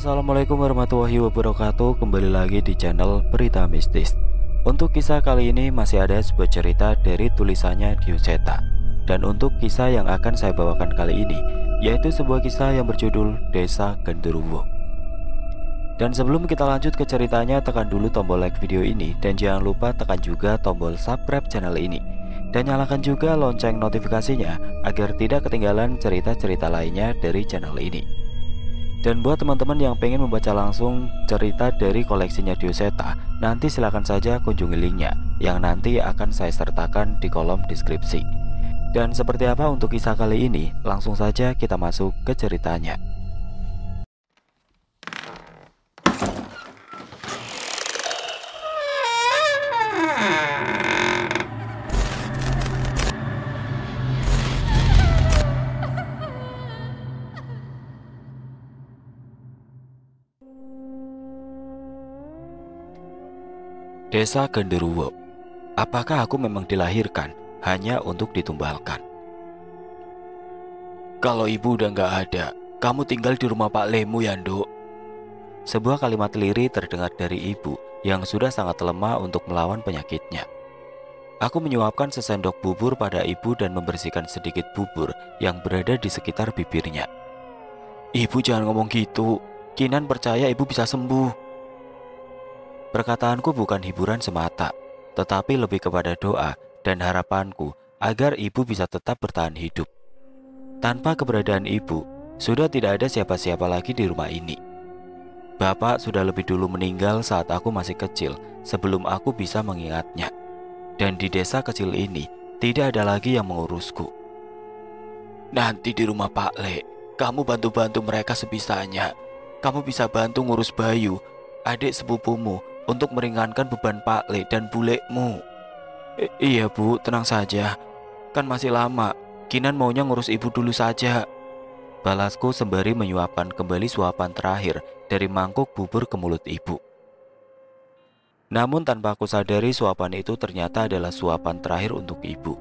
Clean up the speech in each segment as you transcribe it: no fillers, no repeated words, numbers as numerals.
Assalamualaikum warahmatullahi wabarakatuh. Kembali lagi di channel Berita Mistis. Untuk kisah kali ini masih ada sebuah cerita dari tulisannya Dioseta. Dan untuk kisah yang akan saya bawakan kali ini yaitu sebuah kisah yang berjudul Desa Genderuwo. Dan sebelum kita lanjut ke ceritanya, tekan dulu tombol like video ini dan jangan lupa tekan juga tombol subscribe channel ini. Dan nyalakan juga lonceng notifikasinya agar tidak ketinggalan cerita-cerita lainnya dari channel ini. Dan buat teman-teman yang pengen membaca langsung cerita dari koleksinya Dioseta, nanti silahkan saja kunjungi linknya yang nanti akan saya sertakan di kolom deskripsi. Dan seperti apa untuk kisah kali ini, langsung saja kita masuk ke ceritanya. Desa Genderuwo. Apakah aku memang dilahirkan hanya untuk ditumbalkan? Kalau ibu udah nggak ada, kamu tinggal di rumah Pak Lemu ya, Nduk. Sebuah kalimat lirih terdengar dari ibu yang sudah sangat lemah untuk melawan penyakitnya. Aku menyuapkan sesendok bubur pada ibu dan membersihkan sedikit bubur yang berada di sekitar bibirnya. Ibu jangan ngomong gitu, Kinan percaya ibu bisa sembuh. Perkataanku bukan hiburan semata, tetapi lebih kepada doa dan harapanku agar ibu bisa tetap bertahan hidup. Tanpa keberadaan ibu, sudah tidak ada siapa-siapa lagi di rumah ini. Bapak sudah lebih dulu meninggal saat aku masih kecil, sebelum aku bisa mengingatnya. Dan di desa kecil ini, tidak ada lagi yang mengurusku. Nanti di rumah Pak Le, kamu bantu-bantu mereka sebisanya. Kamu bisa bantu ngurus Bayu, adik sepupumu, untuk meringankan beban Pak Le dan bulekmu. Iya bu, tenang saja. Kan masih lama, Kinan maunya ngurus ibu dulu saja. Balasku sembari menyuapkan kembali suapan terakhir dari mangkuk bubur ke mulut ibu. Namun tanpa aku sadari suapan itu ternyata adalah suapan terakhir untuk ibu.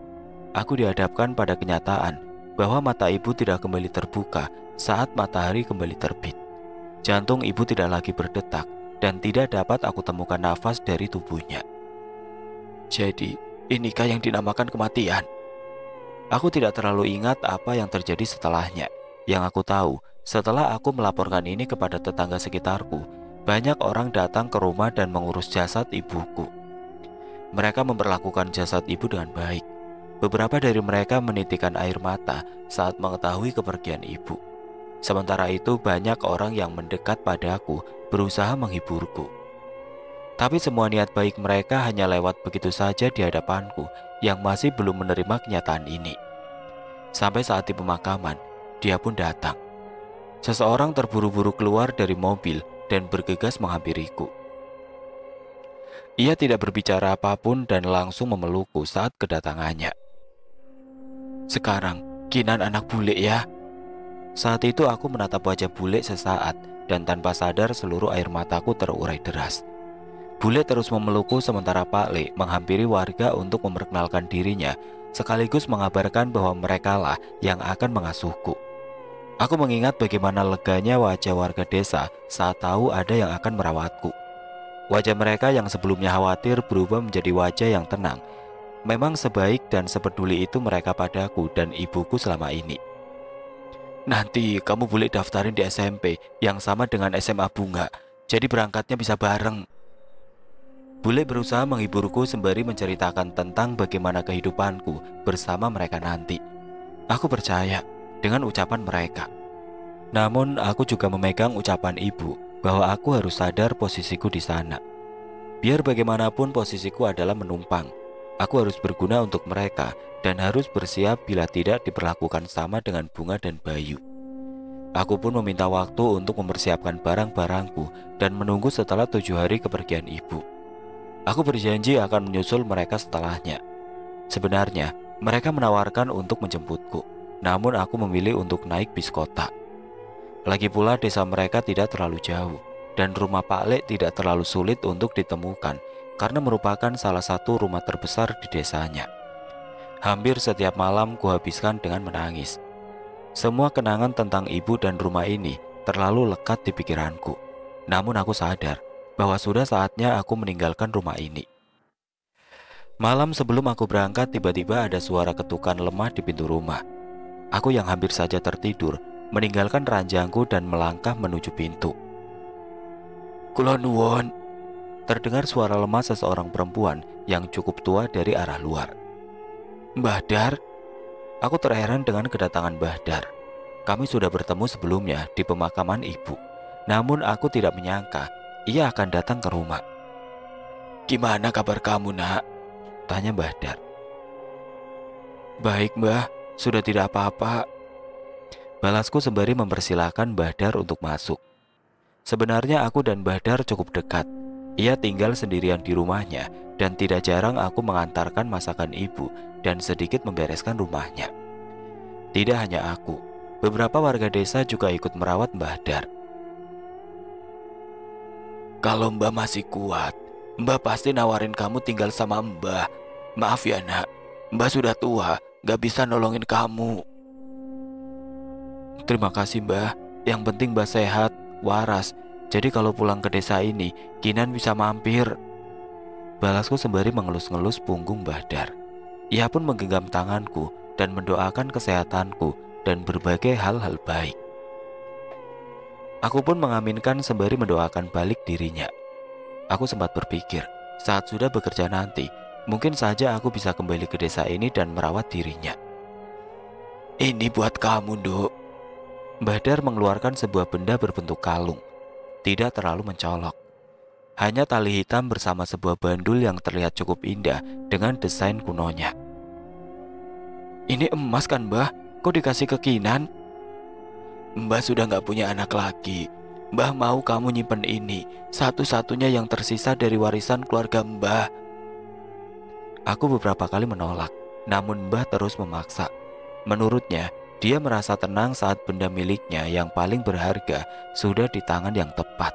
Aku dihadapkan pada kenyataan bahwa mata ibu tidak kembali terbuka saat matahari kembali terbit. Jantung ibu tidak lagi berdetak dan tidak dapat aku temukan nafas dari tubuhnya. Jadi, inikah yang dinamakan kematian? Aku tidak terlalu ingat apa yang terjadi setelahnya. Yang aku tahu, setelah aku melaporkan ini kepada tetangga sekitarku, banyak orang datang ke rumah dan mengurus jasad ibuku. Mereka memperlakukan jasad ibu dengan baik. Beberapa dari mereka menitikkan air mata saat mengetahui kepergian ibu. Sementara itu banyak orang yang mendekat padaku berusaha menghiburku. Tapi semua niat baik mereka hanya lewat begitu saja di hadapanku yang masih belum menerima kenyataan ini. Sampai saat di pemakaman, dia pun datang. Seseorang terburu-buru keluar dari mobil dan bergegas menghampiriku. Ia tidak berbicara apapun dan langsung memelukku saat kedatangannya. Sekarang, Kinan anak bule ya. Saat itu aku menatap wajah bule sesaat dan tanpa sadar seluruh air mataku terurai deras. Bule terus memelukku sementara Pak Le menghampiri warga untuk memperkenalkan dirinya sekaligus mengabarkan bahwa merekalah yang akan mengasuhku. Aku mengingat bagaimana leganya wajah warga desa saat tahu ada yang akan merawatku. Wajah mereka yang sebelumnya khawatir berubah menjadi wajah yang tenang. Memang sebaik dan sepeduli itu mereka padaku dan ibuku selama ini. Nanti kamu boleh daftarin di SMP yang sama dengan SMA Bunga, jadi berangkatnya bisa bareng. Bule berusaha menghiburku sembari menceritakan tentang bagaimana kehidupanku bersama mereka nanti. Aku percaya dengan ucapan mereka. Namun aku juga memegang ucapan ibu bahwa aku harus sadar posisiku di sana. Biar bagaimanapun posisiku adalah menumpang. Aku harus berguna untuk mereka dan harus bersiap bila tidak diperlakukan sama dengan Bunga dan Bayu. Aku pun meminta waktu untuk mempersiapkan barang-barangku dan menunggu setelah 7 hari kepergian ibu. Aku berjanji akan menyusul mereka setelahnya. Sebenarnya, mereka menawarkan untuk menjemputku, namun aku memilih untuk naik bis kota. Lagi pula desa mereka tidak terlalu jauh, dan rumah Pak Le tidak terlalu sulit untuk ditemukan karena merupakan salah satu rumah terbesar di desanya. Hampir setiap malam kuhabiskan dengan menangis. Semua kenangan tentang ibu dan rumah ini terlalu lekat di pikiranku. Namun aku sadar bahwa sudah saatnya aku meninggalkan rumah ini. Malam sebelum aku berangkat, tiba-tiba ada suara ketukan lemah di pintu rumah. Aku yang hampir saja tertidur, meninggalkan ranjangku dan melangkah menuju pintu. "Kula nuwun," terdengar suara lemah seseorang perempuan yang cukup tua dari arah luar. "Mbah Dar?" Aku terheran dengan kedatangan Mbah Dar. Kami sudah bertemu sebelumnya di pemakaman ibu. Namun aku tidak menyangka ia akan datang ke rumah. "Gimana kabar kamu, Nak?" tanya Mbah Dar. "Baik, Mbah, sudah tidak apa-apa," balasku sembari mempersilahkan Mbah Dar untuk masuk. Sebenarnya aku dan Mbah Dar cukup dekat. Ia tinggal sendirian di rumahnya dan tidak jarang aku mengantarkan masakan ibu dan sedikit membereskan rumahnya. Tidak hanya aku, beberapa warga desa juga ikut merawat Mbah Dar. "Kalau Mbah masih kuat, Mbah pasti nawarin kamu tinggal sama Mbah. Maaf ya, Nak, Mbah sudah tua, gak bisa nolongin kamu." "Terima kasih, Mbah. Yang penting Mbah sehat, waras. Jadi kalau pulang ke desa ini, Kinan bisa mampir," balasku sembari mengelus-ngelus punggung Mbah Dar. Ia pun menggenggam tanganku dan mendoakan kesehatanku dan berbagai hal-hal baik. Aku pun mengaminkan sembari mendoakan balik dirinya. Aku sempat berpikir, saat sudah bekerja nanti, mungkin saja aku bisa kembali ke desa ini dan merawat dirinya. "Ini buat kamu, Dok." Mbah Dar mengeluarkan sebuah benda berbentuk kalung. Tidak terlalu mencolok. Hanya tali hitam bersama sebuah bandul yang terlihat cukup indah dengan desain kunonya. "Ini emas kan, Mbah? Kok dikasih ke Kinan?" "Mbah sudah gak punya anak lagi. Mbah mau kamu nyimpen ini, satu-satunya yang tersisa dari warisan keluarga Mbah." Aku beberapa kali menolak, namun Mbah terus memaksa. Menurutnya, dia merasa tenang saat benda miliknya yang paling berharga sudah di tangan yang tepat.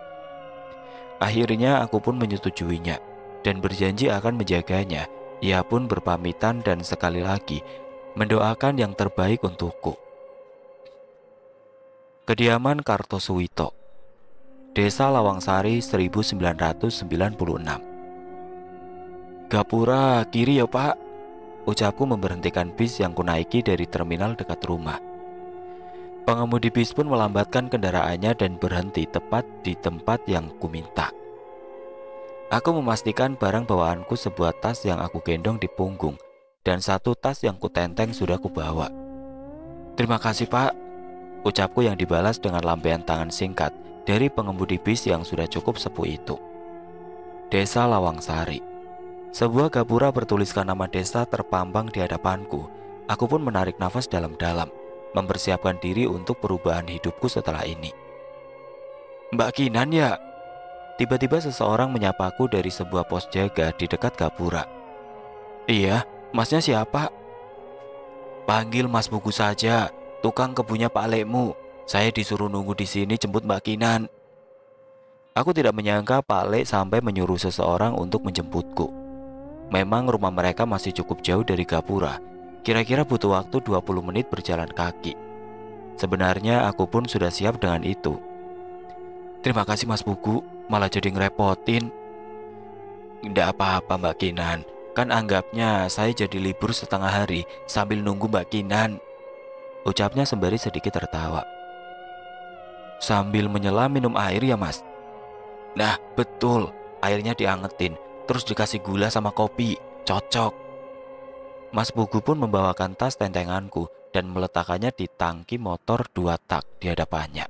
Akhirnya aku pun menyetujuinya dan berjanji akan menjaganya. Ia pun berpamitan dan sekali lagi mendoakan yang terbaik untukku. Kediaman Kartosuwito, Desa Lawangsari 1996. "Gapura kiri ya, Pak," ucapku memberhentikan bis yang kunaiki dari terminal dekat rumah. Pengemudi bis pun melambatkan kendaraannya dan berhenti tepat di tempat yang kuminta. Aku memastikan barang bawaanku, sebuah tas yang aku gendong di punggung dan satu tas yang kutenteng sudah kubawa. "Terima kasih, Pak," ucapku yang dibalas dengan lambaian tangan singkat dari pengemudi bis yang sudah cukup sepuh itu. Desa Lawangsari. Sebuah gapura bertuliskan nama desa terpampang di hadapanku. Aku pun menarik nafas dalam-dalam, mempersiapkan diri untuk perubahan hidupku setelah ini. "Mbak Kinan ya?" Tiba-tiba seseorang menyapaku dari sebuah pos jaga di dekat gapura. "Iya, masnya siapa?" "Panggil Mas Buku saja, tukang kebunnya Pak Lekmu. Saya disuruh nunggu di sini jemput Mbak Kinan." Aku tidak menyangka Pak Lek sampai menyuruh seseorang untuk menjemputku. Memang rumah mereka masih cukup jauh dari gapura. Kira-kira butuh waktu 20 menit berjalan kaki. Sebenarnya aku pun sudah siap dengan itu. "Terima kasih Mas Buku, malah jadi ngerepotin." "Nggak apa-apa Mbak Kinan, kan anggapnya saya jadi libur setengah hari sambil nunggu Mbak Kinan," ucapnya sembari sedikit tertawa. "Sambil menyelam minum air ya Mas?" "Nah betul, airnya diangetin, terus dikasih gula sama kopi, cocok." Mas Buku pun membawakan tas tentenganku dan meletakkannya di tangki motor 2 tak di hadapannya.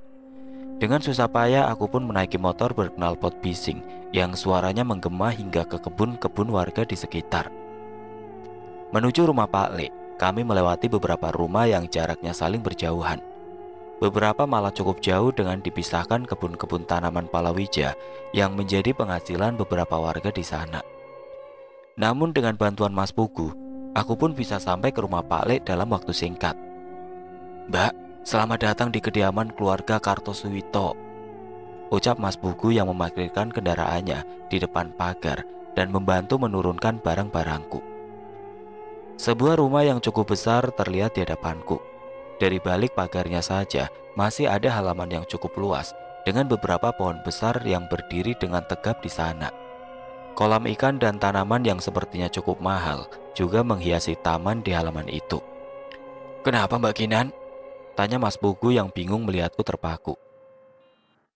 Dengan susah payah aku pun menaiki motor berknalpot bising yang suaranya menggema hingga ke kebun-kebun warga di sekitar. Menuju rumah Pak Lek, kami melewati beberapa rumah yang jaraknya saling berjauhan. Beberapa malah cukup jauh dengan dipisahkan kebun-kebun tanaman palawija yang menjadi penghasilan beberapa warga di sana. Namun dengan bantuan Mas Buku, aku pun bisa sampai ke rumah Pak Lek dalam waktu singkat. "Mbak, selamat datang di kediaman keluarga Kartosuwito," ucap Mas Buku yang memarkirkan kendaraannya di depan pagar dan membantu menurunkan barang-barangku. Sebuah rumah yang cukup besar terlihat di hadapanku. Dari balik pagarnya saja, masih ada halaman yang cukup luas, dengan beberapa pohon besar yang berdiri dengan tegap di sana. Kolam ikan dan tanaman yang sepertinya cukup mahal, juga menghiasi taman di halaman itu. "Kenapa Mbak Kinan?" tanya Mas Pugu yang bingung melihatku terpaku.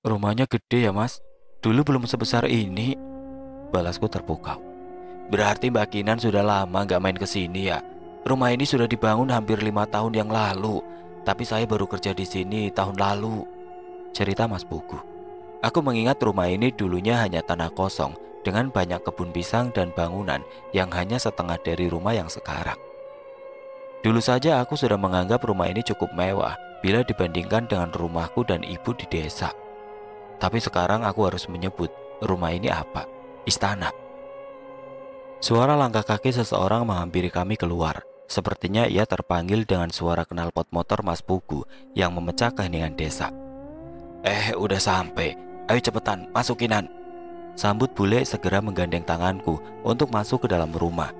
"Rumahnya gede ya Mas, dulu belum sebesar ini," balasku terpukau. "Berarti Mbak Kinan sudah lama nggak main ke sini ya? Rumah ini sudah dibangun hampir 5 tahun yang lalu, tapi saya baru kerja di sini tahun lalu," cerita Mas Pugu. Aku mengingat rumah ini dulunya hanya tanah kosong dengan banyak kebun pisang dan bangunan yang hanya setengah dari rumah yang sekarang. Dulu saja aku sudah menganggap rumah ini cukup mewah bila dibandingkan dengan rumahku dan ibu di desa. Tapi sekarang aku harus menyebut rumah ini apa? Istana. Suara langkah kaki seseorang menghampiri kami keluar. Sepertinya ia terpanggil dengan suara knalpot motor Mas Pugu yang memecah keheningan desa. Udah sampai. Ayo cepetan, masukinan." Sambut bule segera menggandeng tanganku untuk masuk ke dalam rumah.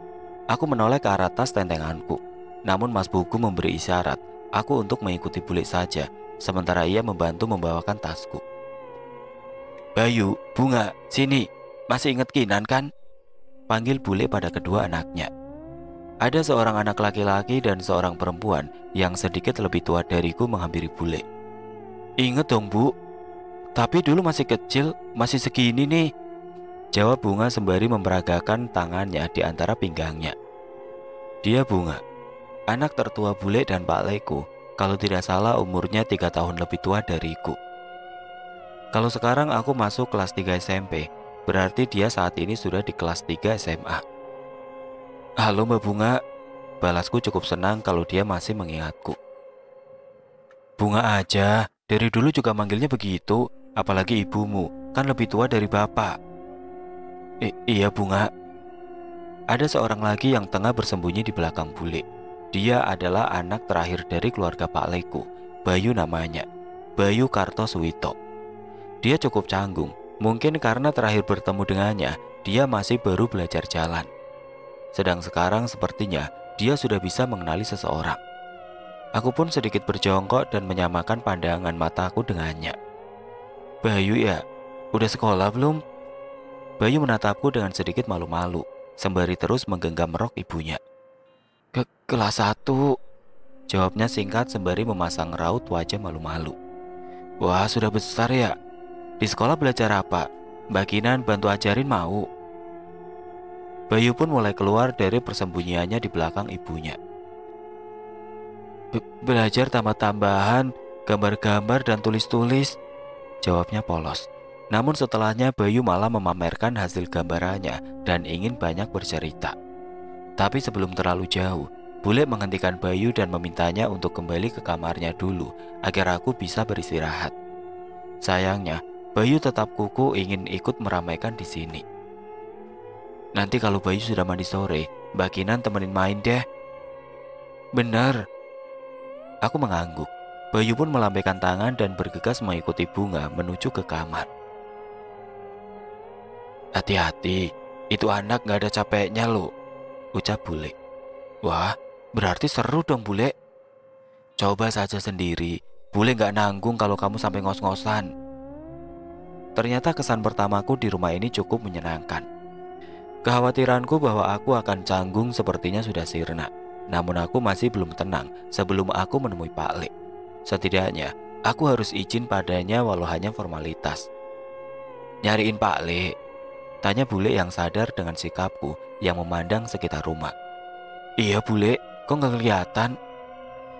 Aku menoleh ke arah tas tentenganku. Namun Mas Pugu memberi isyarat aku untuk mengikuti bule saja, sementara ia membantu membawakan tasku. "Bayu, Bunga, sini. Masih ingat Kinan kan?" panggil bule pada kedua anaknya. Ada seorang anak laki-laki dan seorang perempuan yang sedikit lebih tua dariku menghampiri bule. "Ingat dong Bu, tapi dulu masih kecil, masih segini nih," jawab Bunga sembari memperagakan tangannya di antara pinggangnya. Dia Bunga, anak tertua bule dan Pak Leko, kalau tidak salah umurnya 3 tahun lebih tua dariku. Kalau sekarang aku masuk kelas 3 SMP, berarti dia saat ini sudah di kelas 3 SMA. "Halo Mbak Bunga," balasku cukup senang kalau dia masih mengingatku. "Bunga aja, dari dulu juga manggilnya begitu, apalagi ibumu, kan lebih tua dari bapak." Iya Bunga." Ada seorang lagi yang tengah bersembunyi di belakang bule. Dia adalah anak terakhir dari keluarga Pak Leko, Bayu namanya, Bayu Kartosuwito. Dia cukup canggung, mungkin karena terakhir bertemu dengannya, dia masih baru belajar jalan. Sedang sekarang sepertinya dia sudah bisa mengenali seseorang. Aku pun sedikit berjongkok dan menyamakan pandangan mataku dengannya. "Bayu ya? Udah sekolah belum?" Bayu menatapku dengan sedikit malu-malu, sembari terus menggenggam rok ibunya. Kelas 1, jawabnya singkat sembari memasang raut wajah malu-malu. "Wah, sudah besar ya? Di sekolah belajar apa? Mbak Kinan bantu ajarin mau?" Bayu pun mulai keluar dari persembunyiannya di belakang ibunya. Belajar tambah-tambahan, gambar-gambar dan tulis-tulis," jawabnya polos. Namun setelahnya Bayu malah memamerkan hasil gambarannya dan ingin banyak bercerita. Tapi sebelum terlalu jauh, bule menghentikan Bayu dan memintanya untuk kembali ke kamarnya dulu agar aku bisa beristirahat. Sayangnya, Bayu tetap kuku ingin ikut meramaikan di sini. "Nanti kalau Bayu sudah mandi sore, Mbak Kinan temenin main deh." "Bener." Aku mengangguk. Bayu pun melambaikan tangan dan bergegas mengikuti Bunga menuju ke kamar. "Hati-hati, itu anak gak ada capeknya loh," ucap bule. "Wah, berarti seru dong bule." "Coba saja sendiri, bule gak nanggung kalau kamu sampai ngos-ngosan." Ternyata kesan pertamaku di rumah ini cukup menyenangkan. Kekhawatiranku bahwa aku akan canggung sepertinya sudah sirna. Namun aku masih belum tenang sebelum aku menemui Pak Le. Setidaknya, aku harus izin padanya walau hanya formalitas. "Nyariin Pak Le?" tanya bule yang sadar dengan sikapku yang memandang sekitar rumah. "Iya bule, kok gak kelihatan?"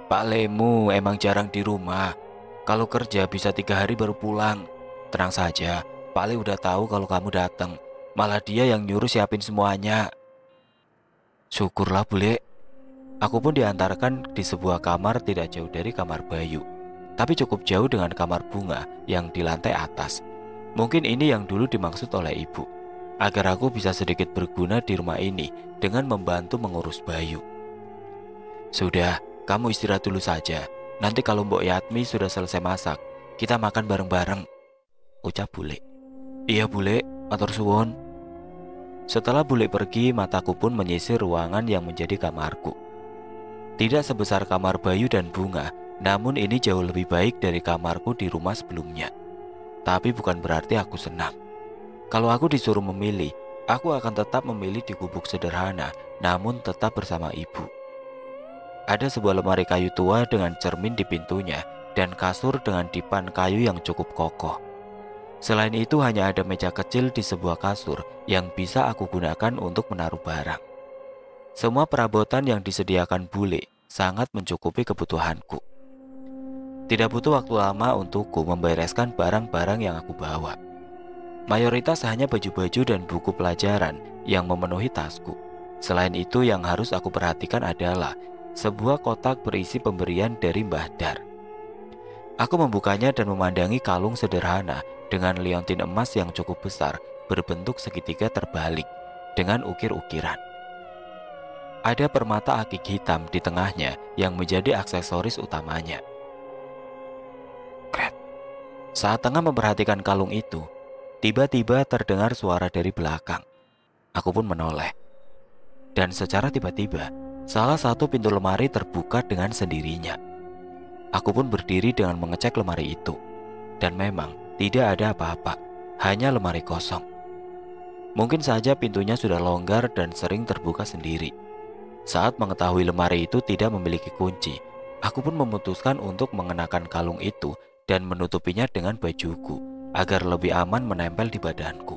"Pak Lemu emang jarang di rumah. Kalau kerja bisa 3 hari baru pulang. Tenang saja, Pak Le udah tahu kalau kamu datang. Malah dia yang nyuruh siapin semuanya." "Syukurlah bule." Aku pun diantarkan di sebuah kamar tidak jauh dari kamar Bayu, tapi cukup jauh dengan kamar Bunga yang di lantai atas. Mungkin ini yang dulu dimaksud oleh ibu, agar aku bisa sedikit berguna di rumah ini dengan membantu mengurus Bayu. "Sudah, kamu istirahat dulu saja. Nanti kalau Mbok Yatmi sudah selesai masak, kita makan bareng-bareng," ucap bule. "Iya bule, matur suwun." Setelah bule pergi, mataku pun menyisir ruangan yang menjadi kamarku. Tidak sebesar kamar Bayu dan Bunga, Namun ini jauh lebih baik dari kamarku di rumah sebelumnya. Tapi bukan berarti aku senang. Kalau aku disuruh memilih, aku akan tetap memilih di gubuk sederhana, namun tetap bersama ibu. Ada sebuah lemari kayu tua dengan cermin di pintunya dan kasur dengan dipan kayu yang cukup kokoh. Selain itu hanya ada meja kecil di sebuah kasur yang bisa aku gunakan untuk menaruh barang. Semua perabotan yang disediakan bule sangat mencukupi kebutuhanku. Tidak butuh waktu lama untukku membereskan barang-barang yang aku bawa. Mayoritas hanya baju-baju dan buku pelajaran yang memenuhi tasku. Selain itu yang harus aku perhatikan adalah sebuah kotak berisi pemberian dari Mbah Dar. Aku membukanya dan memandangi kalung sederhana dengan liontin emas yang cukup besar berbentuk segitiga terbalik dengan ukir-ukiran. Ada permata akik hitam di tengahnya yang menjadi aksesoris utamanya. Kret. Saat tengah memperhatikan kalung itu, tiba-tiba terdengar suara dari belakang. Aku pun menoleh. Dan secara tiba-tiba, salah satu pintu lemari terbuka dengan sendirinya. Aku pun berdiri dengan mengecek lemari itu. Dan memang tidak ada apa-apa, hanya lemari kosong. Mungkin saja pintunya sudah longgar dan sering terbuka sendiri. Saat mengetahui lemari itu tidak memiliki kunci, aku pun memutuskan untuk mengenakan kalung itu dan menutupinya dengan bajuku agar lebih aman menempel di badanku.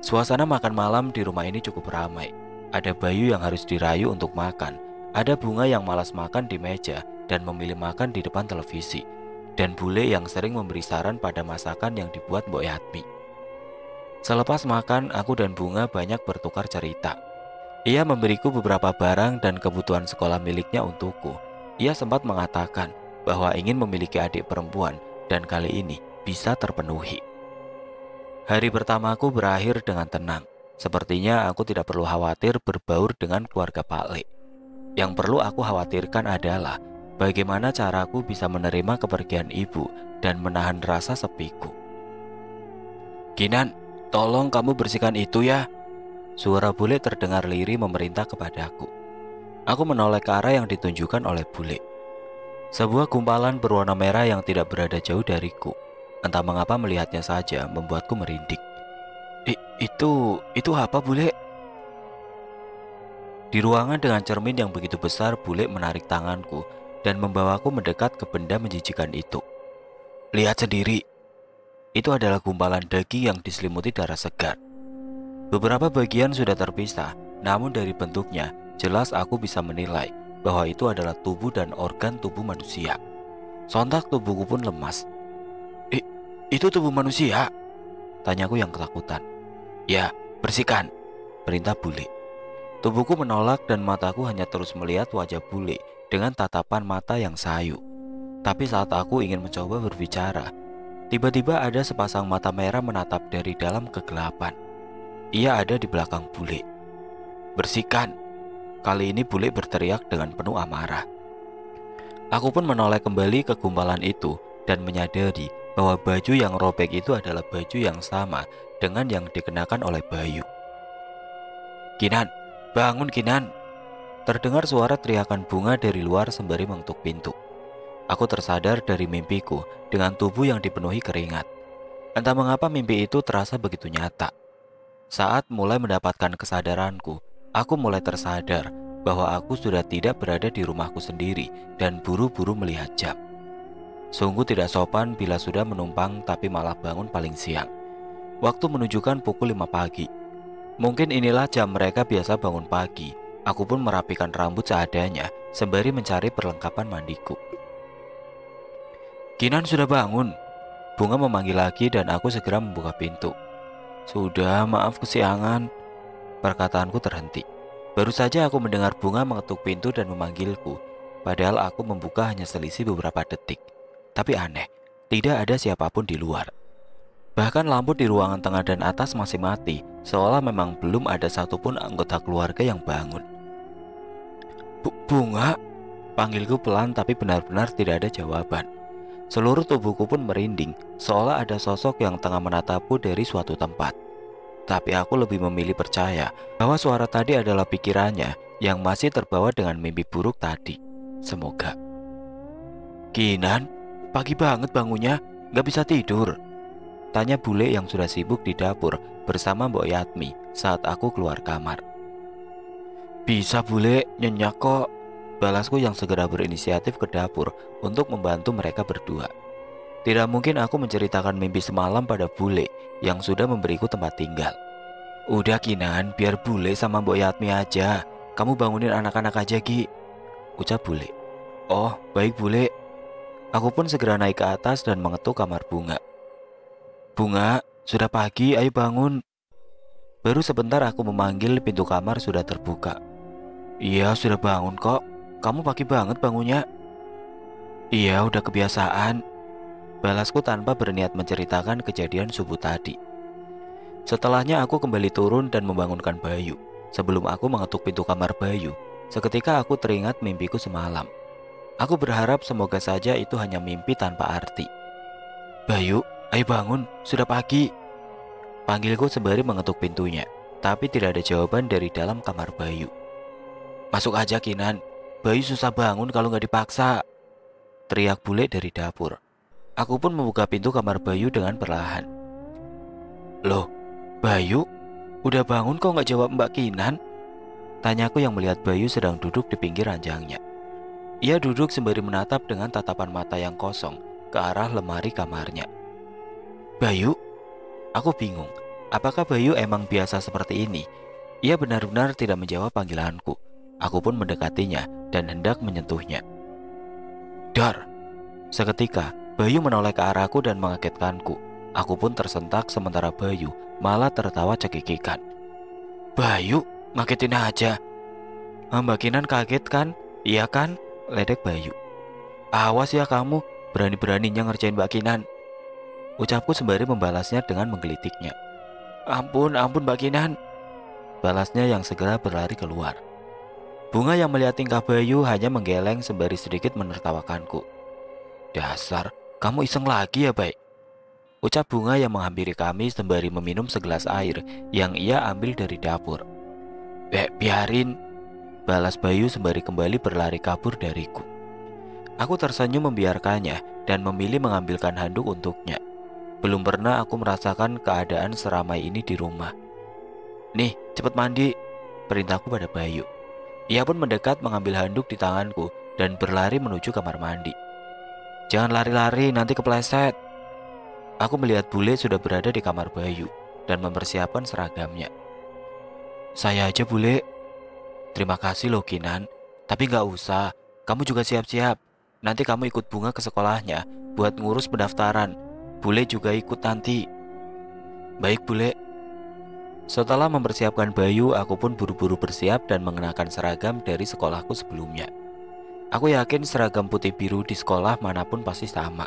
Suasana makan malam di rumah ini cukup ramai. Ada bayu yang harus dirayu untuk makan, ada bunga yang malas makan di meja dan memilih makan di depan televisi, dan bule yang sering memberi saran pada masakan yang dibuat Mbok Yatmi. Selepas makan, aku dan Bunga banyak bertukar cerita. Ia memberiku beberapa barang dan kebutuhan sekolah miliknya untukku. Ia sempat mengatakan bahwa ingin memiliki adik perempuan dan kali ini bisa terpenuhi. Hari pertamaku berakhir dengan tenang. Sepertinya aku tidak perlu khawatir berbaur dengan keluarga Pak Le. Yang perlu aku khawatirkan adalah bagaimana caraku bisa menerima kepergian ibu dan menahan rasa sepiku. Kinan, tolong kamu bersihkan itu ya. Suara bule terdengar lirih memerintah kepadaku. Aku menoleh ke arah yang ditunjukkan oleh bule. Sebuah gumpalan berwarna merah yang tidak berada jauh dariku. Entah mengapa melihatnya saja membuatku merinding. Itu apa bule? Di ruangan dengan cermin yang begitu besar, bule menarik tanganku dan membawaku mendekat ke benda menjijikan itu. Lihat sendiri. Itu adalah gumpalan daging yang diselimuti darah segar. Beberapa bagian sudah terpisah, namun dari bentuknya jelas aku bisa menilai bahwa itu adalah tubuh dan organ tubuh manusia. Sontak tubuhku pun lemas. Itu tubuh manusia? Tanyaku yang ketakutan. Ya, bersihkan, perintah bule. Tubuhku menolak dan mataku hanya terus melihat wajah bule dengan tatapan mata yang sayu. Tapi saat aku ingin mencoba berbicara, tiba-tiba ada sepasang mata merah menatap dari dalam kegelapan. Ia ada di belakang bule. Bersihkan. Kali ini bule berteriak dengan penuh amarah. Aku pun menoleh kembali ke gumpalan itu dan menyadari bahwa baju yang robek itu adalah baju yang sama dengan yang dikenakan oleh Bayu. Kinan, bangun Kinan. Terdengar suara teriakan Bunga dari luar sembari mengetuk pintu. Aku tersadar dari mimpiku dengan tubuh yang dipenuhi keringat. Entah mengapa mimpi itu terasa begitu nyata. Saat mulai mendapatkan kesadaranku, aku mulai tersadar bahwa aku sudah tidak berada di rumahku sendiri dan buru-buru melihat jam. Sungguh tidak sopan bila sudah menumpang tapi malah bangun paling siang. Waktu menunjukkan pukul 5 pagi. Mungkin inilah jam mereka biasa bangun pagi. Aku pun merapikan rambut seadanya sembari mencari perlengkapan mandiku. Kinan sudah bangun. Bunga memanggil lagi dan aku segera membuka pintu. Sudah, maaf kesiangan. Perkataanku terhenti. Baru saja aku mendengar Bunga mengetuk pintu dan memanggilku. Padahal aku membuka hanya selisih beberapa detik. Tapi aneh, tidak ada siapapun di luar. Bahkan lampu di ruangan tengah dan atas masih mati, seolah memang belum ada satupun anggota keluarga yang bangun. Bunga? Panggilku pelan tapi benar-benar tidak ada jawaban. Seluruh tubuhku pun merinding, seolah ada sosok yang tengah menatapku dari suatu tempat. Tapi aku lebih memilih percaya bahwa suara tadi adalah pikirannya yang masih terbawa dengan mimpi buruk tadi. Semoga. Kinan, pagi banget bangunnya, gak bisa tidur? Tanya bule yang sudah sibuk di dapur bersama Mbok Yatmi saat aku keluar kamar. Bisa bule, nyenyak kok. Balasku yang segera berinisiatif ke dapur untuk membantu mereka berdua. Tidak mungkin aku menceritakan mimpi semalam pada bule yang sudah memberiku tempat tinggal. Udah Kinan, biar bule sama Mbok Yatmi aja. Kamu bangunin anak-anak aja Ki, ucap bule. Oh, baik bule. Aku pun segera naik ke atas dan mengetuk kamar Bunga. Bunga, sudah pagi, ayo bangun. Baru sebentar aku memanggil, pintu kamar sudah terbuka. Iya, sudah bangun kok. Kamu pagi banget bangunnya. Iya, udah kebiasaan. Balasku tanpa berniat menceritakan kejadian subuh tadi. Setelahnya aku kembali turun dan membangunkan Bayu. Sebelum aku mengetuk pintu kamar Bayu, seketika aku teringat mimpiku semalam. Aku berharap semoga saja itu hanya mimpi tanpa arti. Bayu, ayo bangun, sudah pagi. Panggilku sembari mengetuk pintunya, tapi tidak ada jawaban dari dalam kamar Bayu. Masuk aja Kinan, Bayu susah bangun kalau nggak dipaksa, teriak bule dari dapur. Aku pun membuka pintu kamar Bayu dengan perlahan. Loh, Bayu, udah bangun kok nggak jawab Mbak Kinan? Tanyaku yang melihat Bayu sedang duduk di pinggir ranjangnya. Ia duduk sembari menatap dengan tatapan mata yang kosong ke arah lemari kamarnya. Bayu? Aku bingung, apakah Bayu emang biasa seperti ini? Ia benar-benar tidak menjawab panggilanku. Aku pun mendekatinya dan hendak menyentuhnya. Dar! Seketika, Bayu menoleh ke arahku dan mengagetkanku. Aku pun tersentak sementara Bayu malah tertawa cekikikan. Bayu, ngagetin aja. Mbak Kinan kaget kan? Iya kan? Ledek Bayu. Awas ya kamu, berani-beraninya ngerjain Mbak Kinan, ucapku sembari membalasnya dengan menggelitiknya. Ampun, ampun Mbak Kinan, balasnya yang segera berlari keluar. Bunga yang melihat tingkah Bayu hanya menggeleng sembari sedikit menertawakanku. Dasar, kamu iseng lagi ya baik, ucap Bunga yang menghampiri kami sembari meminum segelas air yang ia ambil dari dapur. Biarin, balas Bayu sembari kembali berlari kabur dariku. Aku tersenyum membiarkannya dan memilih mengambilkan handuk untuknya. Belum pernah aku merasakan keadaan seramai ini di rumah. Nih, cepet mandi, perintahku pada Bayu. Ia pun mendekat mengambil handuk di tanganku dan berlari menuju kamar mandi. Jangan lari-lari, nanti kepleset. Aku melihat bule sudah berada di kamar Bayu dan mempersiapkan seragamnya. Saya aja bule. Terima kasih loh Kinan, tapi gak usah, kamu juga siap-siap. Nanti kamu ikut Bunga ke sekolahnya buat ngurus pendaftaran. Bule juga ikut nanti. Baik bule. Setelah mempersiapkan Bayu, aku pun buru-buru bersiap dan mengenakan seragam dari sekolahku sebelumnya. Aku yakin seragam putih biru di sekolah manapun pasti sama.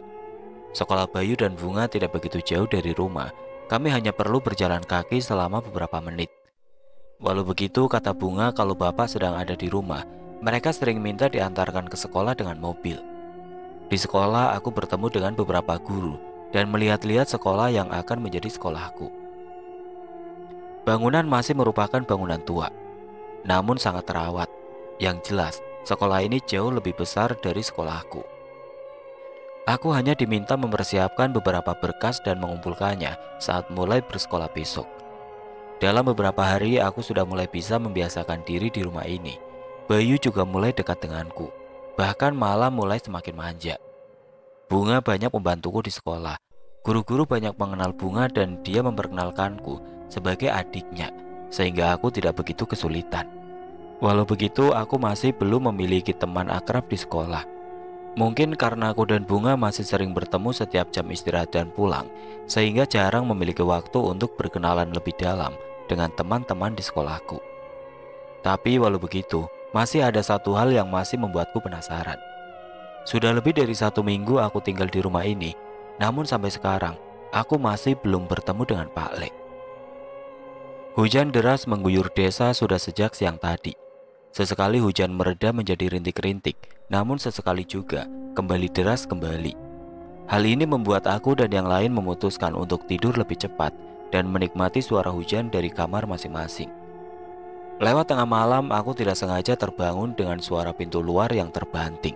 Sekolah Bayu dan Bunga tidak begitu jauh dari rumah. Kami hanya perlu berjalan kaki selama beberapa menit. Walau begitu, kata Bunga kalau bapak sedang ada di rumah, mereka sering minta diantarkan ke sekolah dengan mobil. Di sekolah, aku bertemu dengan beberapa guru dan melihat-lihat sekolah yang akan menjadi sekolahku. Bangunan masih merupakan bangunan tua, namun sangat terawat. Yang jelas, sekolah ini jauh lebih besar dari sekolahku. Aku hanya diminta mempersiapkan beberapa berkas dan mengumpulkannya saat mulai bersekolah besok. Dalam beberapa hari aku sudah mulai bisa membiasakan diri di rumah ini. Bayu juga mulai dekat denganku, bahkan malah mulai semakin manja. Bunga banyak membantuku di sekolah. Guru-guru banyak mengenal Bunga dan dia memperkenalkanku sebagai adiknya, sehingga aku tidak begitu kesulitan. Walau begitu, aku masih belum memiliki teman akrab di sekolah. Mungkin karena aku dan Bunga masih sering bertemu setiap jam istirahat dan pulang, sehingga jarang memiliki waktu untuk berkenalan lebih dalam dengan teman-teman di sekolahku. Tapi walau begitu, masih ada satu hal yang masih membuatku penasaran. Sudah lebih dari 1 minggu aku tinggal di rumah ini, namun sampai sekarang aku masih belum bertemu dengan Pak Le. Hujan deras mengguyur desa sudah sejak siang tadi. Sesekali hujan mereda menjadi rintik-rintik, namun sesekali juga kembali deras kembali. Hal ini membuat aku dan yang lain memutuskan untuk tidur lebih cepat dan menikmati suara hujan dari kamar masing-masing. Lewat tengah malam, aku tidak sengaja terbangun dengan suara pintu luar yang terbanting.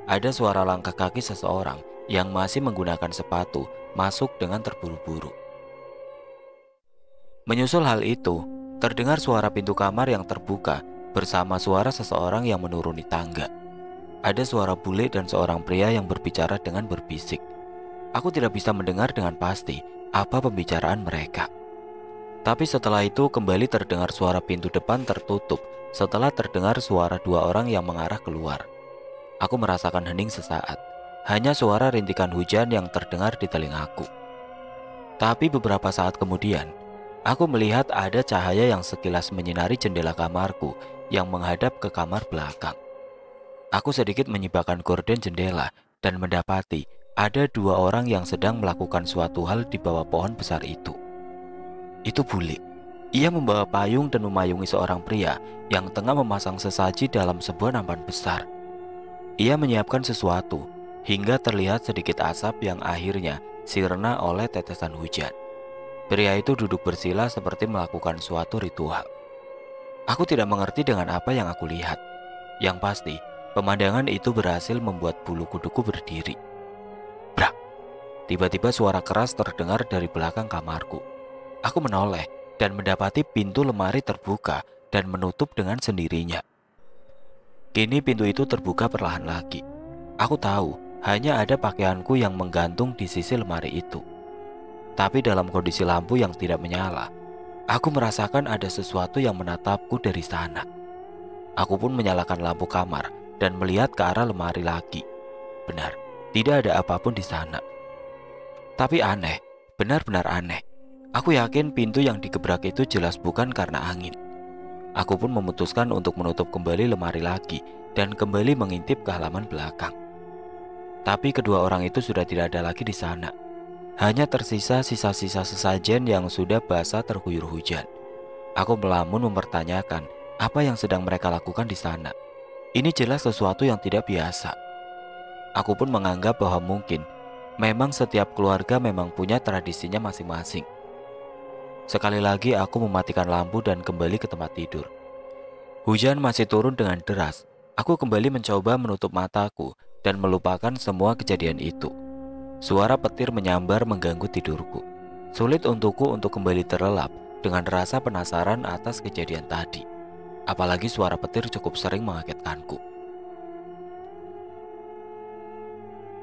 Ada suara langkah kaki seseorang yang masih menggunakan sepatu masuk dengan terburu-buru. Menyusul hal itu, terdengar suara pintu kamar yang terbuka bersama suara seseorang yang menuruni tangga. Ada suara bule dan seorang pria yang berbicara dengan berbisik. Aku tidak bisa mendengar dengan pasti apa pembicaraan mereka. Tapi setelah itu kembali terdengar suara pintu depan tertutup setelah terdengar suara dua orang yang mengarah keluar. Aku merasakan hening sesaat. Hanya suara rintikan hujan yang terdengar di telingaku. Tapi beberapa saat kemudian, aku melihat ada cahaya yang sekilas menyinari jendela kamarku yang menghadap ke kamar belakang. Aku sedikit menyibakkan gorden jendela dan mendapati ada dua orang yang sedang melakukan suatu hal di bawah pohon besar itu. Itu bule. Ia membawa payung dan memayungi seorang pria yang tengah memasang sesaji dalam sebuah nampan besar. Ia menyiapkan sesuatu hingga terlihat sedikit asap yang akhirnya sirna oleh tetesan hujan. Pria itu duduk bersila seperti melakukan suatu ritual. Aku tidak mengerti dengan apa yang aku lihat. Yang pasti, pemandangan itu berhasil membuat bulu kuduku berdiri. Brak! Tiba-tiba suara keras terdengar dari belakang kamarku. Aku menoleh dan mendapati pintu lemari terbuka dan menutup dengan sendirinya. Kini pintu itu terbuka perlahan lagi. Aku tahu hanya ada pakaianku yang menggantung di sisi lemari itu. Tapi dalam kondisi lampu yang tidak menyala, aku merasakan ada sesuatu yang menatapku dari sana. Aku pun menyalakan lampu kamar dan melihat ke arah lemari lagi. Benar, tidak ada apapun di sana. Tapi aneh, benar-benar aneh. Aku yakin pintu yang digebrak itu jelas bukan karena angin. Aku pun memutuskan untuk menutup kembali lemari lagi dan kembali mengintip ke halaman belakang. Tapi kedua orang itu sudah tidak ada lagi di sana. Hanya tersisa sisa-sisa sesajen yang sudah basah terguyur hujan. Aku melamun mempertanyakan apa yang sedang mereka lakukan di sana. Ini jelas sesuatu yang tidak biasa. Aku pun menganggap bahwa mungkin memang setiap keluarga memang punya tradisinya masing-masing. Sekali lagi aku mematikan lampu dan kembali ke tempat tidur. Hujan masih turun dengan deras. Aku kembali mencoba menutup mataku dan melupakan semua kejadian itu. Suara petir menyambar mengganggu tidurku. Sulit untukku untuk kembali terlelap dengan rasa penasaran atas kejadian tadi. Apalagi suara petir cukup sering mengagetkanku.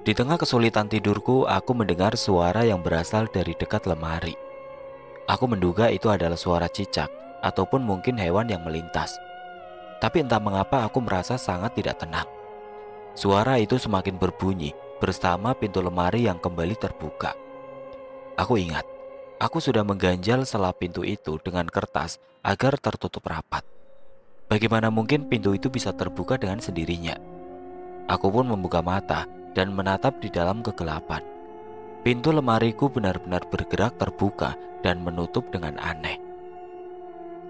Di tengah kesulitan tidurku, aku mendengar suara yang berasal dari dekat lemari. Aku menduga itu adalah suara cicak ataupun mungkin hewan yang melintas. Tapi entah mengapa aku merasa sangat tidak tenang. Suara itu semakin berbunyi bersama pintu lemari yang kembali terbuka. Aku ingat, aku sudah mengganjal selap pintu itu dengan kertas agar tertutup rapat. Bagaimana mungkin pintu itu bisa terbuka dengan sendirinya? Aku pun membuka mata dan menatap di dalam kegelapan. Pintu lemariku benar-benar bergerak terbuka dan menutup dengan aneh.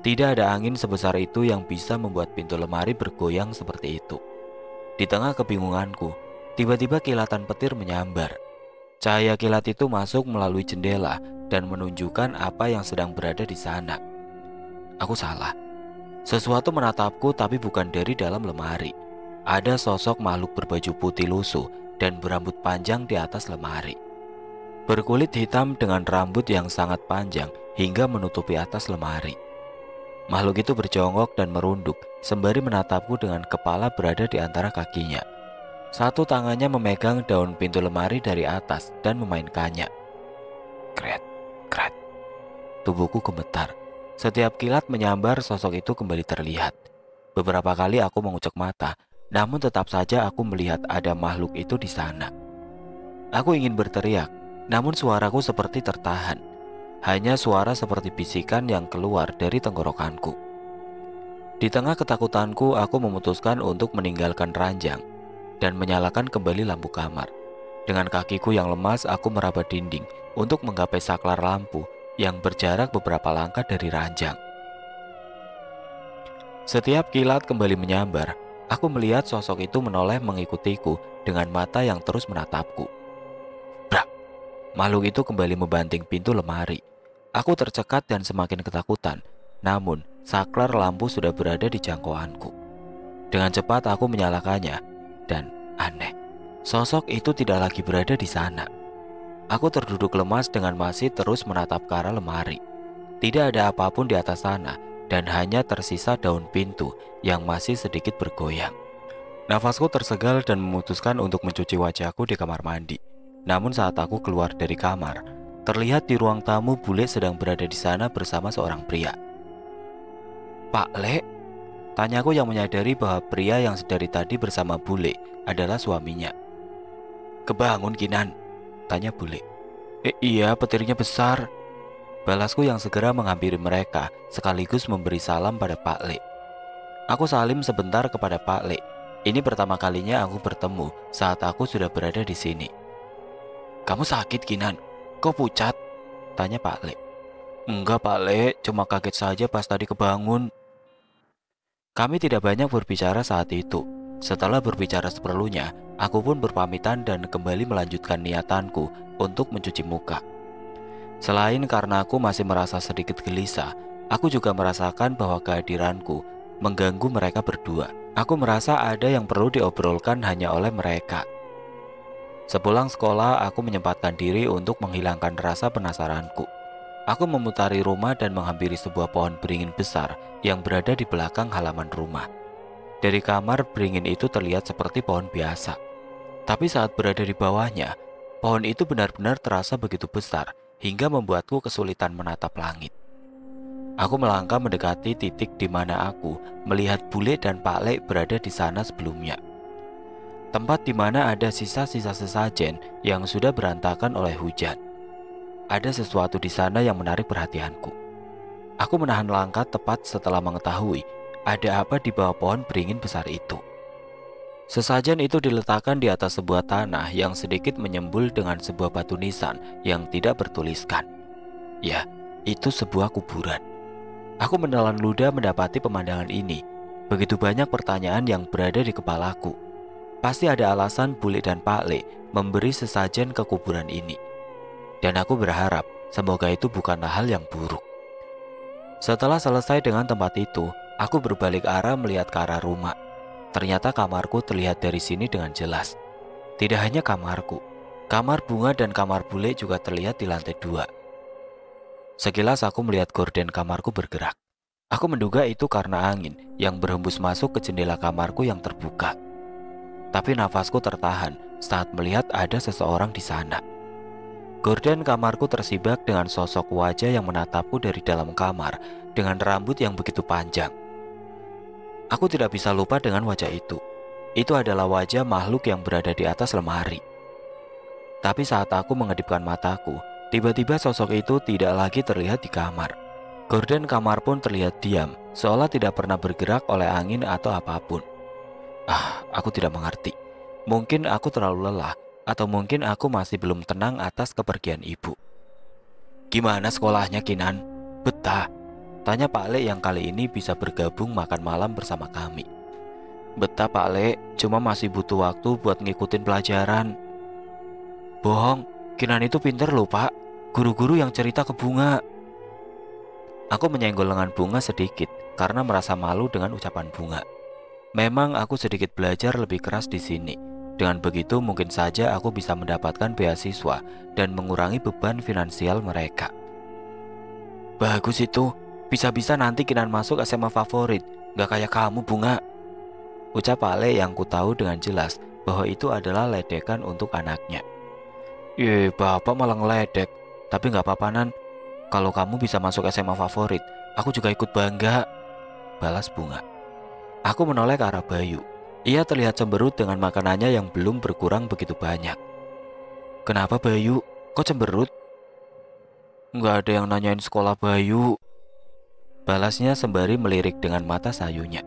Tidak ada angin sebesar itu yang bisa membuat pintu lemari bergoyang seperti itu. Di tengah kebingunganku, tiba-tiba kilatan petir menyambar. Cahaya kilat itu masuk melalui jendela dan menunjukkan apa yang sedang berada di sana. Aku salah. Sesuatu menatapku tapi bukan dari dalam lemari. Ada sosok makhluk berbaju putih lusuh dan berambut panjang di atas lemari. Berkulit hitam dengan rambut yang sangat panjang hingga menutupi atas lemari. Makhluk itu berjongkok dan merunduk sembari menatapku dengan kepala berada di antara kakinya. Satu tangannya memegang daun pintu lemari dari atas dan memainkannya. Kret, kret. Tubuhku gemetar. Setiap kilat menyambar, sosok itu kembali terlihat. Beberapa kali aku mengucek mata, namun tetap saja aku melihat ada makhluk itu di sana. Aku ingin berteriak, namun suaraku seperti tertahan. Hanya suara seperti bisikan yang keluar dari tenggorokanku. Di tengah ketakutanku, aku memutuskan untuk meninggalkan ranjang dan menyalakan kembali lampu kamar. Dengan kakiku yang lemas, aku meraba dinding untuk menggapai saklar lampu yang berjarak beberapa langkah dari ranjang. Setiap kilat kembali menyambar, aku melihat sosok itu menoleh mengikutiku dengan mata yang terus menatapku. Brak! Makhluk itu kembali membanting pintu lemari. Aku tercekat dan semakin ketakutan. Namun, Saklar lampu sudah berada di jangkauanku. Dengan cepat aku menyalakannya, dan aneh, sosok itu tidak lagi berada di sana. Aku terduduk lemas dengan masih terus menatap ke arah lemari. Tidak ada apapun di atas sana, dan hanya tersisa daun pintu yang masih sedikit bergoyang. Nafasku tersegal dan memutuskan untuk mencuci wajahku di kamar mandi. Namun saat aku keluar dari kamar, terlihat di ruang tamu bule sedang berada di sana bersama seorang pria. "Pak Le?" tanyaku yang menyadari bahwa pria yang sedari tadi bersama bule adalah suaminya. "Kebangun Kinan?" tanya bule. Iya, petirnya besar," balasku yang segera menghampiri mereka sekaligus memberi salam pada Pak Le. Aku salim sebentar kepada Pak Le. Ini pertama kalinya aku bertemu saat aku sudah berada di sini. "Kamu sakit, Kinan? Kok pucat?" tanya Pak Le. "Enggak, Pak Le, cuma kaget saja pas tadi kebangun." Kami tidak banyak berbicara saat itu. Setelah berbicara seperlunya, aku pun berpamitan dan kembali melanjutkan niatanku untuk mencuci muka. Selain karena aku masih merasa sedikit gelisah, aku juga merasakan bahwa kehadiranku mengganggu mereka berdua. Aku merasa ada yang perlu diobrolkan hanya oleh mereka. Sepulang sekolah, aku menyempatkan diri untuk menghilangkan rasa penasaranku. Aku memutari rumah dan menghampiri sebuah pohon beringin besar yang berada di belakang halaman rumah. Dari kamar, beringin itu terlihat seperti pohon biasa. Tapi saat berada di bawahnya, pohon itu benar-benar terasa begitu besar hingga membuatku kesulitan menatap langit. Aku melangkah mendekati titik di mana aku melihat bule dan Pak Le berada di sana sebelumnya. Tempat di mana ada sisa-sisa sesajen yang sudah berantakan oleh hujan. Ada sesuatu di sana yang menarik perhatianku. Aku menahan langkah tepat setelah mengetahui ada apa di bawah pohon beringin besar itu. Sesajen itu diletakkan di atas sebuah tanah yang sedikit menyembul dengan sebuah batu nisan yang tidak bertuliskan. Ya, itu sebuah kuburan. Aku menelan ludah mendapati pemandangan ini. Begitu banyak pertanyaan yang berada di kepalaku. Pasti ada alasan bule dan Pak Le memberi sesajen ke kuburan ini. Dan aku berharap semoga itu bukanlah hal yang buruk. Setelah selesai dengan tempat itu, aku berbalik arah melihat ke arah rumah. Ternyata kamarku terlihat dari sini dengan jelas. Tidak hanya kamarku, kamar bunga dan kamar bule juga terlihat di lantai 2. Sekilas aku melihat gorden kamarku bergerak. Aku menduga itu karena angin yang berhembus masuk ke jendela kamarku yang terbuka. Tapi nafasku tertahan saat melihat ada seseorang di sana. Gorden kamarku tersibak dengan sosok wajah yang menatapku dari dalam kamar dengan rambut yang begitu panjang. Aku tidak bisa lupa dengan wajah itu. Itu adalah wajah makhluk yang berada di atas lemari. Tapi saat aku mengedipkan mataku, tiba-tiba sosok itu tidak lagi terlihat di kamar. Gorden kamar pun terlihat diam, seolah tidak pernah bergerak oleh angin atau apapun. Aku tidak mengerti. Mungkin aku terlalu lelah, atau mungkin aku masih belum tenang atas kepergian ibu. "Gimana sekolahnya, Kinan? Betah?" tanya Pak Le yang kali ini bisa bergabung makan malam bersama kami. "Betah, Pak Le, cuma masih butuh waktu buat ngikutin pelajaran." "Bohong, Kinan itu pinter loh, Pak. Guru-guru yang cerita ke Bunga." Aku menyenggol lengan Bunga sedikit karena merasa malu dengan ucapan Bunga. Memang aku sedikit belajar lebih keras di sini. Dengan begitu mungkin saja aku bisa mendapatkan beasiswa dan mengurangi beban finansial mereka. "Bagus itu, bisa-bisa nanti Kinan masuk SMA favorit, gak kayak kamu Bunga," ucap Pak Le yang ku tahu dengan jelas bahwa itu adalah ledekan untuk anaknya. Bapak malah ngeledek, tapi gak apa-apa Nan. Kalau kamu bisa masuk SMA favorit, aku juga ikut bangga, balas Bunga. Aku menoleh ke arah Bayu. Ia terlihat cemberut dengan makanannya yang belum berkurang begitu banyak. "Kenapa Bayu? Kok cemberut?" "Nggak ada yang nanyain sekolah Bayu," balasnya sembari melirik dengan mata sayunya.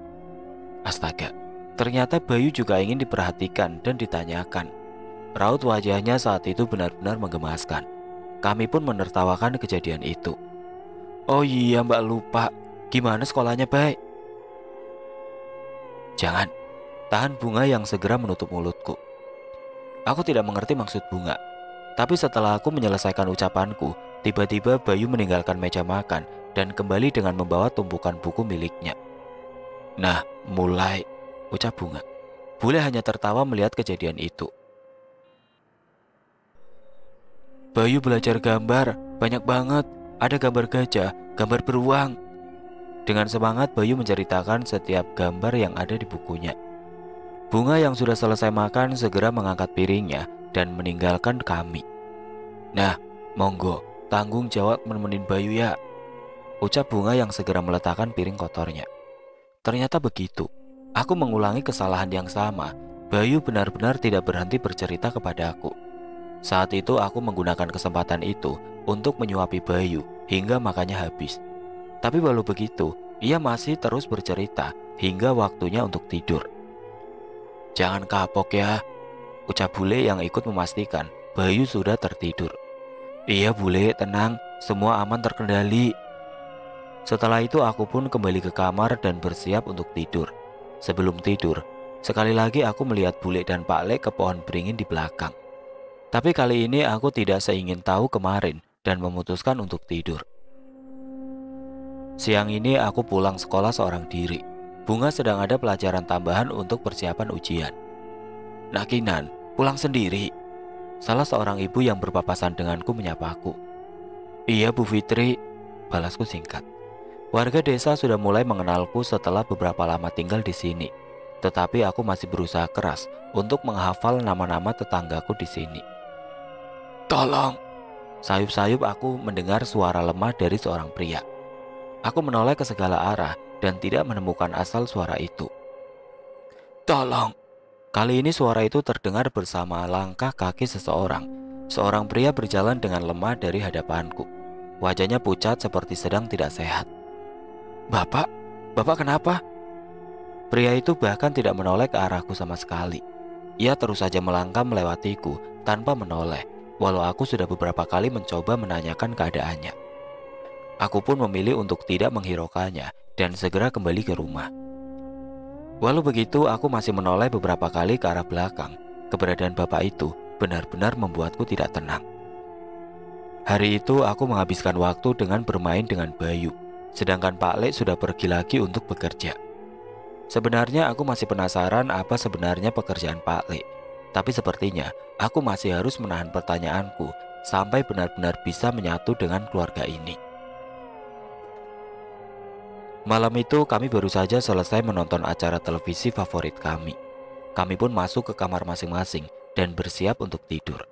Astaga, ternyata Bayu juga ingin diperhatikan dan ditanyakan. Raut wajahnya saat itu benar-benar menggemaskan. Kami pun menertawakan kejadian itu. "Oh iya Mbak, lupa. Gimana sekolahnya, baik?" "Jangan," tahan Bunga yang segera menutup mulutku. Aku tidak mengerti maksud Bunga. Tapi setelah aku menyelesaikan ucapanku, tiba-tiba Bayu meninggalkan meja makan dan kembali dengan membawa tumpukan buku miliknya. "Nah, mulai," ucap Bunga. Bule hanya tertawa melihat kejadian itu. "Bayu belajar gambar, banyak banget. Ada gambar gajah, gambar beruang." Dengan semangat Bayu menceritakan setiap gambar yang ada di bukunya. Bunga yang sudah selesai makan segera mengangkat piringnya dan meninggalkan kami. "Nah, monggo, tanggung jawab menemenin Bayu ya," ucap Bunga yang segera meletakkan piring kotornya. Ternyata begitu. Aku mengulangi kesalahan yang sama. Bayu benar-benar tidak berhenti bercerita kepada aku. Saat itu aku menggunakan kesempatan itu untuk menyuapi Bayu hingga makannya habis. Tapi walau begitu, ia masih terus bercerita hingga waktunya untuk tidur. "Jangan kapok ya," ucap bule yang ikut memastikan Bayu sudah tertidur. "Iya bule, tenang, semua aman terkendali." Setelah itu aku pun kembali ke kamar dan bersiap untuk tidur. Sebelum tidur, sekali lagi aku melihat bule dan Pak Le ke pohon beringin di belakang. Tapi kali ini aku tidak seingin tahu kemarin dan memutuskan untuk tidur. Siang ini aku pulang sekolah seorang diri. Bunga sedang ada pelajaran tambahan untuk persiapan ujian. "Nak Kinan, pulang sendiri?" Salah seorang ibu yang berpapasan denganku menyapaku. "Iya Bu Fitri," balasku singkat. Warga desa sudah mulai mengenalku setelah beberapa lama tinggal di sini. Tetapi aku masih berusaha keras untuk menghafal nama-nama tetanggaku di sini. "Tolong!" Sayup-sayup aku mendengar suara lemah dari seorang pria. Aku menoleh ke segala arah dan tidak menemukan asal suara itu. "Tolong!" Kali ini suara itu terdengar bersama langkah kaki seseorang. Seorang pria berjalan dengan lemah dari hadapanku. Wajahnya pucat seperti sedang tidak sehat. "Bapak? Bapak kenapa?" Pria itu bahkan tidak menoleh ke arahku sama sekali. Ia terus saja melangkah melewatiku tanpa menoleh, walau aku sudah beberapa kali mencoba menanyakan keadaannya. Aku pun memilih untuk tidak menghiraukannya dan segera kembali ke rumah. Walau begitu, aku masih menoleh beberapa kali ke arah belakang. Keberadaan bapak itu benar-benar membuatku tidak tenang. Hari itu aku menghabiskan waktu dengan bermain dengan Bayu, sedangkan Pak Le sudah pergi lagi untuk bekerja. Sebenarnya aku masih penasaran apa sebenarnya pekerjaan Pak Le. Tapi sepertinya aku masih harus menahan pertanyaanku sampai benar-benar bisa menyatu dengan keluarga ini. Malam itu kami baru saja selesai menonton acara televisi favorit kami. Kami pun masuk ke kamar masing-masing dan bersiap untuk tidur.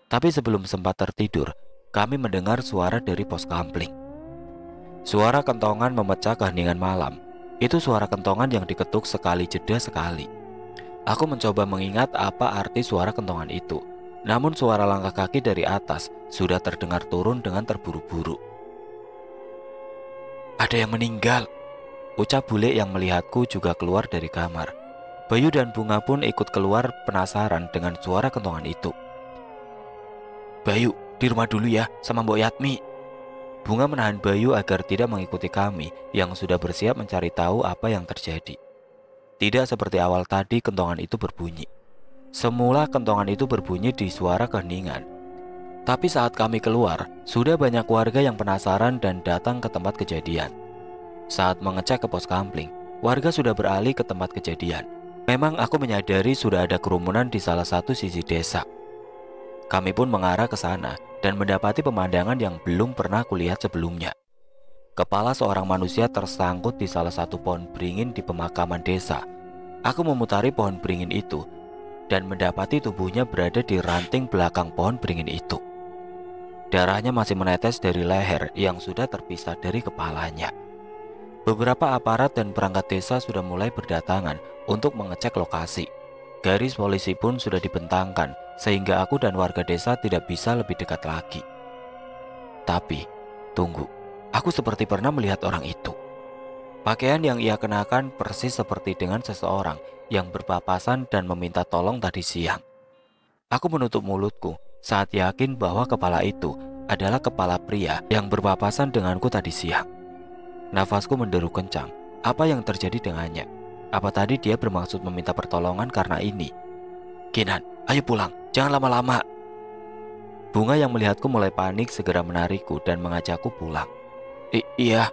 Tapi sebelum sempat tertidur, kami mendengar suara dari pos kampling. Suara kentongan memecah keheningan malam. Itu suara kentongan yang diketuk sekali jeda sekali. Aku mencoba mengingat apa arti suara kentongan itu. Namun suara langkah kaki dari atas sudah terdengar turun dengan terburu-buru. "Ada yang meninggal," ucap bule yang melihatku juga keluar dari kamar. Bayu dan Bunga pun ikut keluar penasaran dengan suara kentongan itu. "Bayu, di rumah dulu ya sama Mbok Yatmi." Bunga menahan Bayu agar tidak mengikuti kami yang sudah bersiap mencari tahu apa yang terjadi. Tidak seperti awal tadi kentongan itu berbunyi. Semula kentongan itu berbunyi di suara keheningan. Tapi saat kami keluar, sudah banyak warga yang penasaran dan datang ke tempat kejadian. Saat mengecek ke pos kampling, warga sudah beralih ke tempat kejadian. Memang aku menyadari sudah ada kerumunan di salah satu sisi desa. Kami pun mengarah ke sana dan mendapati pemandangan yang belum pernah kulihat sebelumnya. Kepala seorang manusia tersangkut di salah satu pohon beringin di pemakaman desa. Aku memutari pohon beringin itu dan mendapati tubuhnya berada di ranting belakang pohon beringin itu. Darahnya masih menetes dari leher yang sudah terpisah dari kepalanya. Beberapa aparat dan perangkat desa sudah mulai berdatangan untuk mengecek lokasi. Garis polisi pun sudah dibentangkan sehingga aku dan warga desa tidak bisa lebih dekat lagi. Tapi, tunggu, aku seperti pernah melihat orang itu. Pakaian yang ia kenakan persis seperti dengan seseorang yang berpapasan dan meminta tolong tadi siang. Aku menutup mulutku saat yakin bahwa kepala itu adalah kepala pria yang berpapasan denganku tadi siang. Nafasku menderu kencang. Apa yang terjadi dengannya? Apa tadi dia bermaksud meminta pertolongan karena ini? "Kinan, ayo pulang, jangan lama-lama." Bunga yang melihatku mulai panik segera menarikku dan mengajakku pulang. Iya.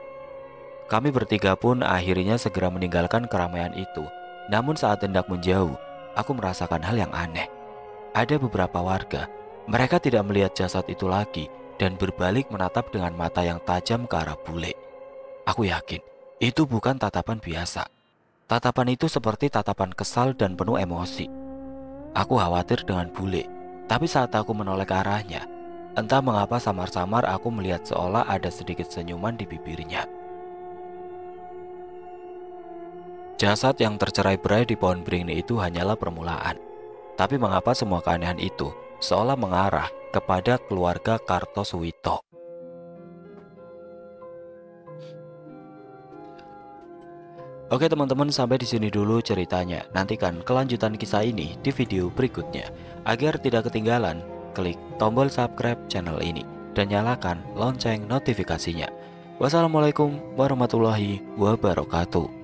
Kami bertiga pun akhirnya segera meninggalkan keramaian itu. Namun saat hendak menjauh, aku merasakan hal yang aneh. Ada beberapa warga, mereka tidak melihat jasad itu lagi dan berbalik menatap dengan mata yang tajam ke arah bule. Aku yakin itu bukan tatapan biasa. Tatapan itu seperti tatapan kesal dan penuh emosi. Aku khawatir dengan bule, tapi saat aku menoleh ke arahnya, entah mengapa samar-samar aku melihat seolah ada sedikit senyuman di bibirnya. Jasad yang tercerai-berai di pohon beringin itu hanyalah permulaan. Tapi mengapa semua keanehan itu seolah mengarah kepada keluarga Kartosuwito? Oke teman-teman, sampai di sini dulu ceritanya. Nantikan kelanjutan kisah ini di video berikutnya. Agar tidak ketinggalan, klik tombol subscribe channel ini dan nyalakan lonceng notifikasinya. Wassalamualaikum warahmatullahi wabarakatuh.